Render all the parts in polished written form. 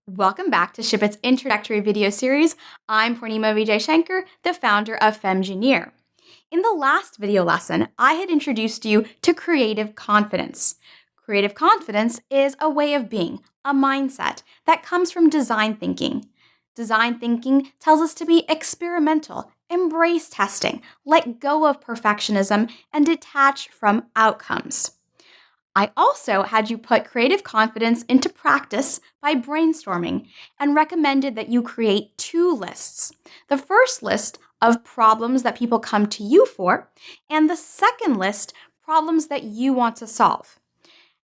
Welcome back to Ship It's introductory video series. I'm Poornima Vijayashanker, the founder of Femgineer. In the last video lesson, I had introduced you to creative confidence. Creative confidence is a way of being, a mindset that comes from design thinking. Design thinking tells us to be experimental, embrace testing, let go of perfectionism, and detach from outcomes. I also had you put creative confidence into practice by brainstorming and recommended that you create two lists. The first list of problems that people come to you for, and the second list, problems that you want to solve.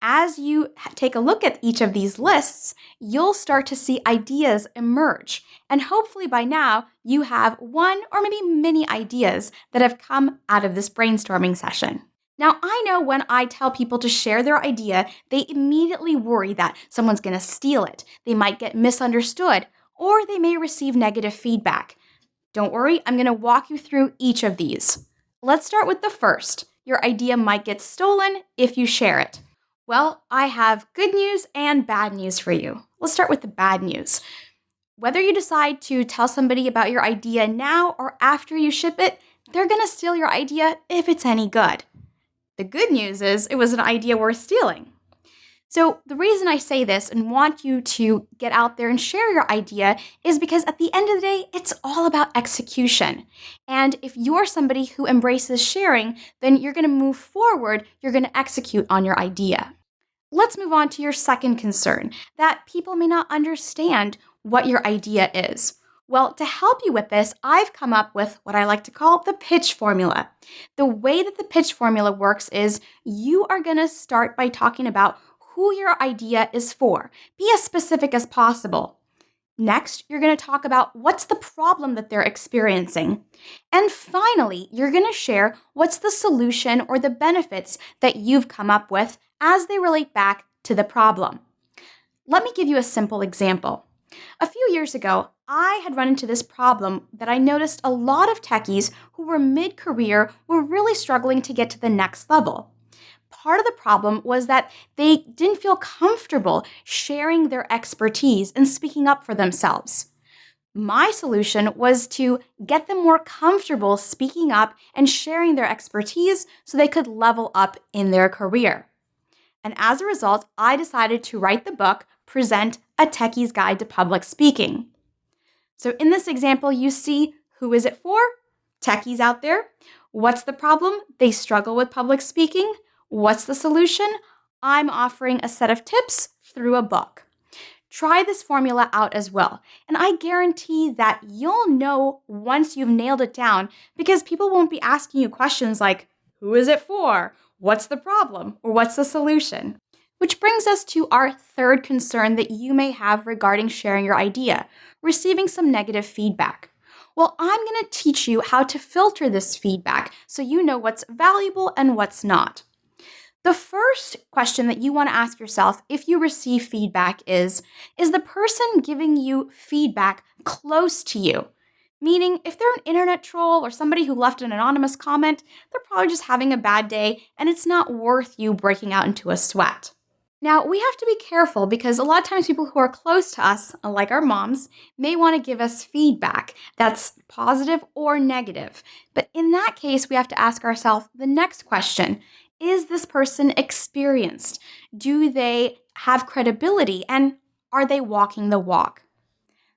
As you take a look at each of these lists, you'll start to see ideas emerge. And hopefully by now, you have one or maybe many ideas that have come out of this brainstorming session. Now, I know when I tell people to share their idea, they immediately worry that someone's going to steal it, they might get misunderstood, or they may receive negative feedback. Don't worry, I'm going to walk you through each of these. Let's start with the first. Your idea might get stolen if you share it. Well, I have good news and bad news for you. Let's start with the bad news. Whether you decide to tell somebody about your idea now or after you ship it, they're going to steal your idea if it's any good. The good news is it was an idea worth stealing. So the reason I say this and want you to get out there and share your idea is because at the end of the day, it's all about execution. And if you're somebody who embraces sharing, then you're going to move forward, you're going to execute on your idea. Let's move on to your second concern, that people may not understand what your idea is. Well, to help you with this, I've come up with what I like to call the pitch formula. The way that the pitch formula works is you are going to start by talking about who your idea is for. Be as specific as possible. Next, you're going to talk about what's the problem that they're experiencing. And finally, you're going to share what's the solution or the benefits that you've come up with as they relate back to the problem. Let me give you a simple example. A few years ago, I had run into this problem that I noticed a lot of techies who were mid-career were really struggling to get to the next level. Part of the problem was that they didn't feel comfortable sharing their expertise and speaking up for themselves. My solution was to get them more comfortable speaking up and sharing their expertise so they could level up in their career. And as a result, I decided to write the book, Present a Techie's Guide to Public Speaking. So in this example, you see, who is it for? Techies out there. What's the problem? They struggle with public speaking. What's the solution? I'm offering a set of tips through a book. Try this formula out as well. And I guarantee that you'll know once you've nailed it down because people won't be asking you questions like, who is it for? What's the problem? Or what's the solution? Which brings us to our third concern that you may have regarding sharing your idea, receiving some negative feedback. Well, I'm going to teach you how to filter this feedback so you know what's valuable and what's not. The first question that you want to ask yourself if you receive feedback is the person giving you feedback close to you? Meaning, if they're an internet troll or somebody who left an anonymous comment, they're probably just having a bad day and it's not worth you breaking out into a sweat. Now, we have to be careful because a lot of times people who are close to us, like our moms, may want to give us feedback that's positive or negative. But in that case, we have to ask ourselves the next question. Is this person experienced? Do they have credibility? And are they walking the walk?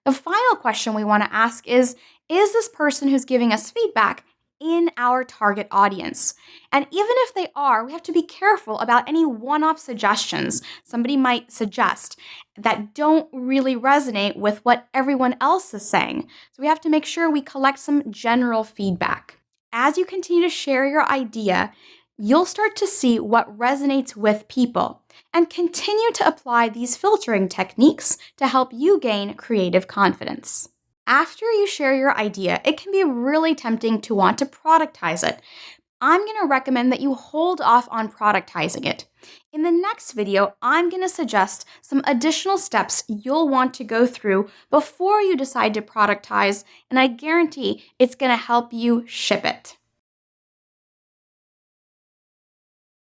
The final question we want to ask is this person who's giving us feedback in our target audience? And even if they are, we have to be careful about any one-off suggestions somebody might suggest that don't really resonate with what everyone else is saying. So we have to make sure we collect some general feedback. As you continue to share your idea, you'll start to see what resonates with people and continue to apply these filtering techniques to help you gain creative confidence. After you share your idea, it can be really tempting to want to productize it. I'm going to recommend that you hold off on productizing it. In the next video, I'm going to suggest some additional steps you'll want to go through before you decide to productize, and I guarantee it's going to help you ship it.